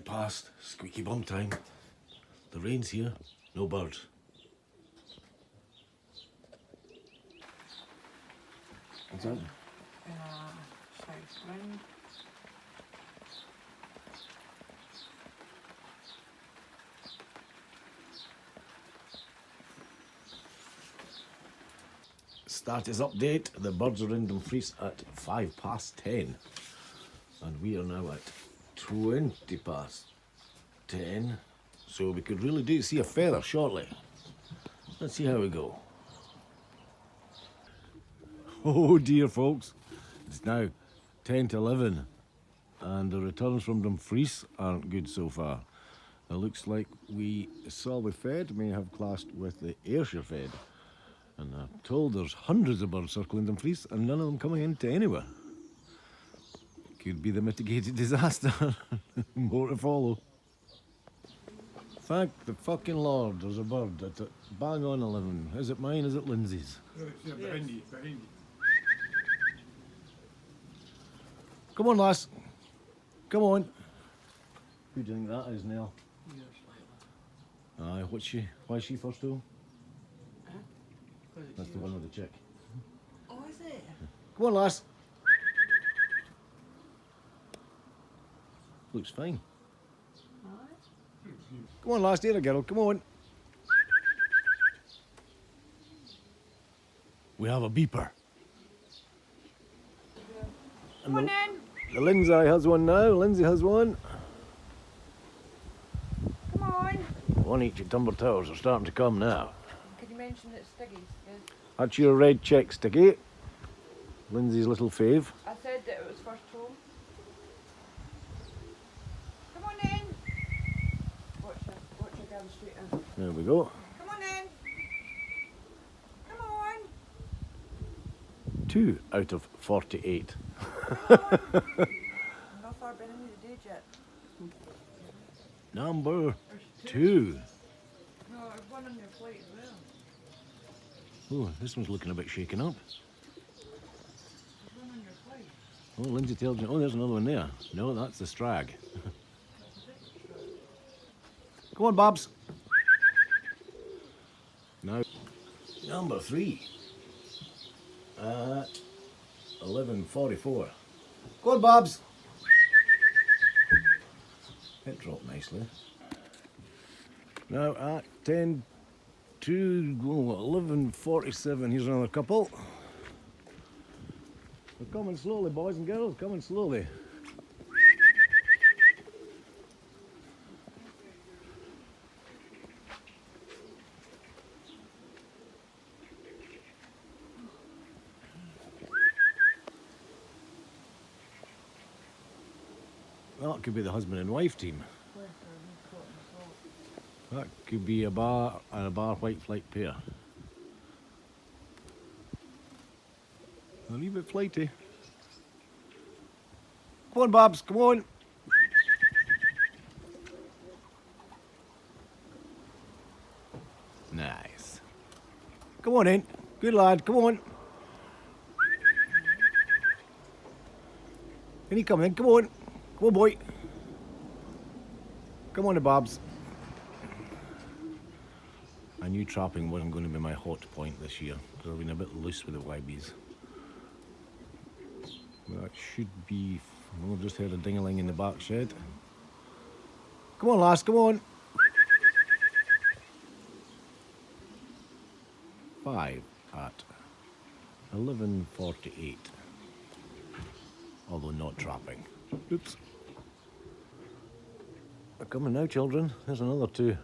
past squeaky bum time. The rain's here, no birds. What's that? South wind. Status update, the birds are in Dumfries at 10:05, and we are now at 10:20, so we could really do see a feather shortly. Let's see how we go. Oh dear folks, it's now 10:11 and the returns from Dumfries aren't good so far. It looks like we solely fed may have clashed with the Ayrshire fed. And I'm told there's hundreds of birds circling Dumfries and none of them coming into anywhere. Could be the mitigated disaster. More to follow. Thank the fucking Lord there's a bird at bang on 11. Is it mine? Is it Lindsay's? Yeah, behind you. Come on, lass. Come on. Who do you think that is, Nell? Aye, what's she? Why is she first though? That's the one with the chick. Oh, is it? Come on, lass. Looks fine. Aye. Come on, lass, dear girl, come on. We have a beeper. Come on in. The Lindsay has one now. Lindsay has one. Come on. One each at Tumber Towers are starting to come now. Could you mention that Stiggy's good? That's your red check, Sticky. Lindsay's little fave. I said that it was first home. Come on in. Watch her down the street in. There we go. Come on in. Come on. 2 out of 48. Come on. I'm not far behind you the day yet. Number There's 2. No, there's one on your plate as well. Oh, this one's looking a bit shaken up. There's one on your plate. Oh, Lindsay tells me, oh, there's another one there. No, that's the strag. Come on, Babs. Now, number 3 at 11:44. Go on, Babs. It dropped nicely. Now at 11:47. Here's another couple. They're coming slowly, boys and girls, coming slowly. That could be the husband and wife team. That could be a bar and a bar white flight pair. A wee bit flighty. Come on, Babs, come on. Nice. Come on in. Good lad, come on. Can you come in? Come on. Come on, boy. Come on, Babs. I knew trapping wasn't going to be my hot point this year, because I've been a bit loose with the YBs. That should be... Oh, I've just heard a ding-a-ling in the back shed. Come on, lass, come on. 5 at 11:48. Although not trapping. Oops. They're coming now, children. There's another 2.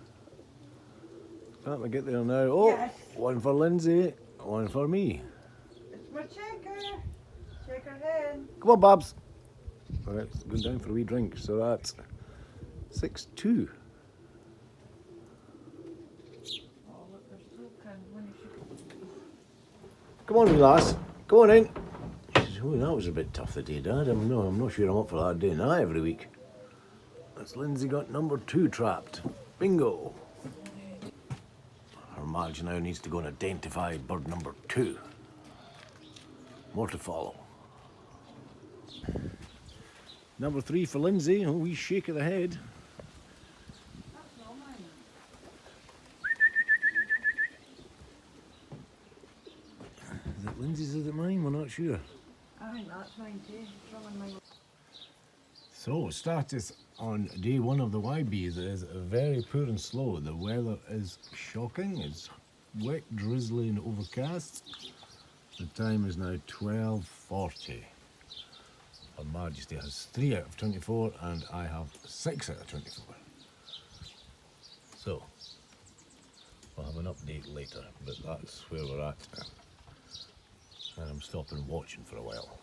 Can't we get there now? Oh, Yes. One for Lindsay, one for me. It's my checker. Checker's in. Come on, Babs. All right, it's going down for a wee drink, so that's 6-2. Oh, look, there's still kind of when you should. Come on, wee lass. Come on in. Oh, that was a bit tough the day, Dad. I'm not sure I'm up for that day now every week. That's Lindsay got number 2 trapped. Bingo. Our Marge now needs to go and identify bird number 2. More to follow. Number 3 for Lindsay. Oh, wee shake of the head. Lindsay's, is it mine? We're not sure. I think that's mine too. It's wrong on my. So, status on day one of the YBs is very poor and slow. The weather is shocking. It's wet, drizzly and overcast. The time is now 12:40. Her Majesty has 3 out of 24 and I have 6 out of 24. So, we'll have an update later, but that's where we're at. And I'm stopping watching for a while.